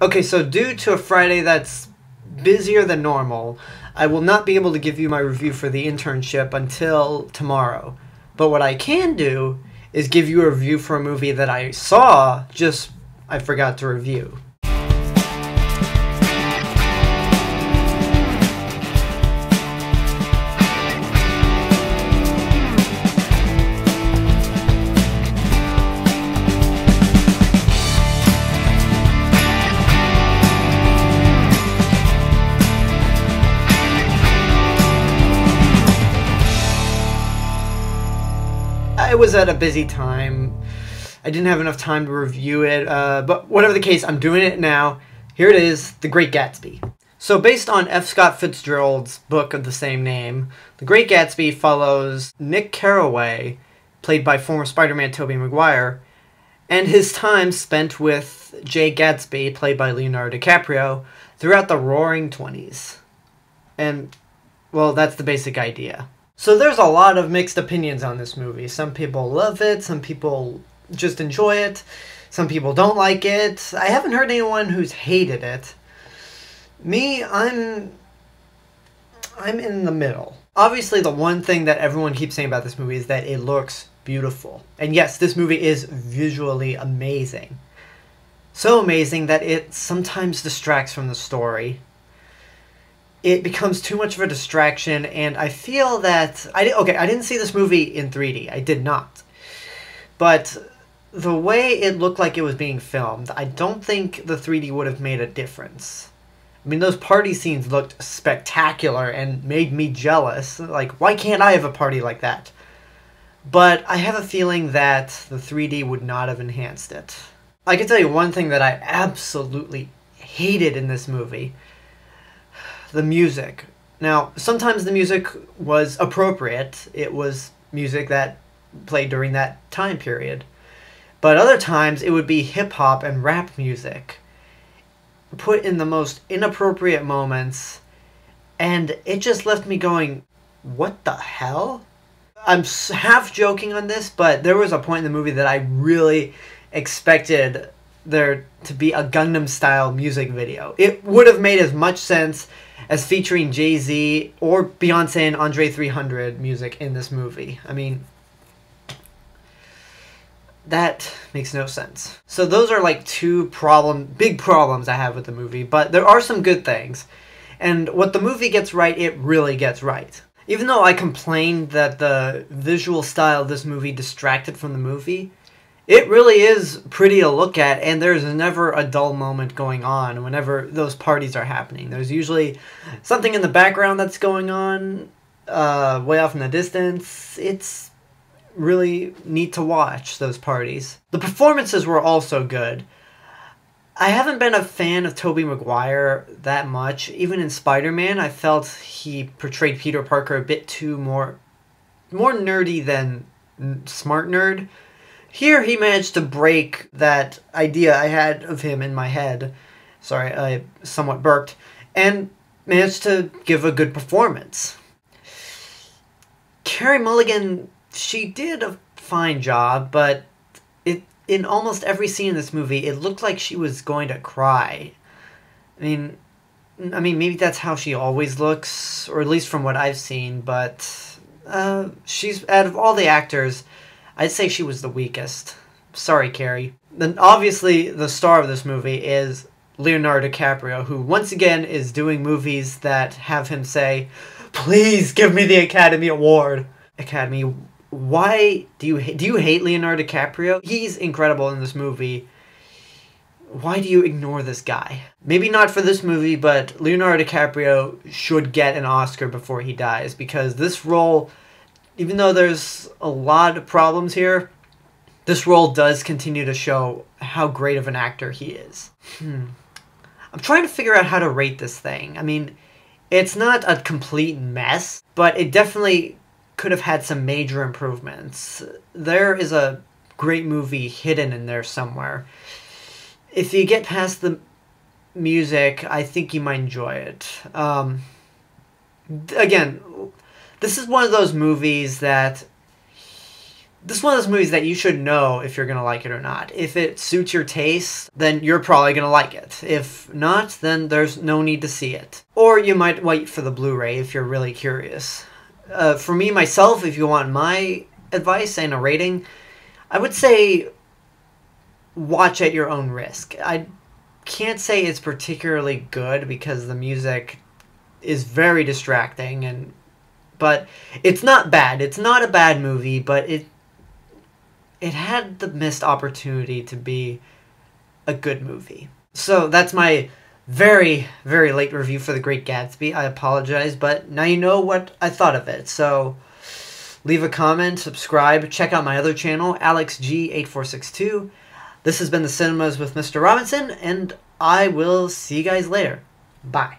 Okay, so due to a Friday that's busier than normal, I will not be able to give you my review for the internship until tomorrow. But what I can do is give you a review for a movie that I saw, just I forgot to review. I was at a busy time. I didn't have enough time to review it, but whatever the case, I'm doing it now. Here it is, The Great Gatsby. So based on F. Scott Fitzgerald's book of the same name, The Great Gatsby follows Nick Carraway, played by former Spider-Man Tobey Maguire, and his time spent with Jay Gatsby, played by Leonardo DiCaprio, throughout the Roaring '20s. And, well, that's the basic idea. So there's a lot of mixed opinions on this movie. Some people love it, some people just enjoy it, some people don't like it. I haven't heard anyone who's hated it. Me, I'm in the middle. Obviously, the one thing that everyone keeps saying about this movie is that it looks beautiful. And yes, this movie is visually amazing. So amazing that it sometimes distracts from the story. It becomes too much of a distraction, and I feel that... I didn't see this movie in 3D. I did not. But the way it looked like it was being filmed, I don't think the 3D would have made a difference. I mean, those party scenes looked spectacular and made me jealous. Like, why can't I have a party like that? But I have a feeling that the 3D would not have enhanced it. I can tell you one thing that I absolutely hated in this movie. The music. Now, sometimes the music was appropriate. It was music that played during that time period. But other times, it would be hip-hop and rap music put in the most inappropriate moments, and it just left me going, what the hell? I'm half joking on this, but there was a point in the movie that I really expected there to be a Gangnam-style music video. It would have made as much sense as featuring Jay-Z or Beyonce and Andre 300 music in this movie. I mean, that makes no sense. So those are like two big problems I have with the movie, but there are some good things. And what the movie gets right, it really gets right. Even though I complained that the visual style of this movie distracted from the movie, it really is pretty to look at, and there's never a dull moment going on whenever those parties are happening. There's usually something in the background that's going on, way off in the distance. It's really neat to watch, those parties. The performances were also good. I haven't been a fan of Tobey Maguire that much. Even in Spider-Man, I felt he portrayed Peter Parker a bit too more nerdy than smart nerd. Here, he managed to break that idea I had of him in my head. Sorry, I somewhat burped. And managed to give a good performance. Carey Mulligan, she did a fine job, but in almost every scene in this movie, it looked like she was going to cry. I mean, maybe that's how she always looks, or at least from what I've seen, but she's, out of all the actors, I'd say she was the weakest. Sorry, Carrie. Then obviously the star of this movie is Leonardo DiCaprio, who once again is doing movies that have him say, "Please give me the Academy Award." Academy, why do you hate Leonardo DiCaprio? He's incredible in this movie. Why do you ignore this guy? Maybe not for this movie, but Leonardo DiCaprio should get an Oscar before he dies, because this role, even though there's a lot of problems here, this role does continue to show how great of an actor he is. I'm trying to figure out how to rate this thing. I mean, it's not a complete mess, but it definitely could have had some major improvements. There is a great movie hidden in there somewhere. If you get past the music, I think you might enjoy it. Again, this is one of those movies that this is one of those movies that you should know if you're going to like it or not. If it suits your taste, then you're probably going to like it. If not, then there's no need to see it. Or you might wait for the Blu-ray if you're really curious. For me, myself, if you want my advice and a rating, I would say watch at your own risk. I can't say it's particularly good because the music is very distracting, but it's not bad. It's not a bad movie, but it had the missed opportunity to be a good movie. So that's my very, very late review for The Great Gatsby. I apologize, but now you know what I thought of it. So leave a comment, subscribe, check out my other channel, AlexG8462. This has been The Cinemas with Mr. Robinson, and I will see you guys later. Bye.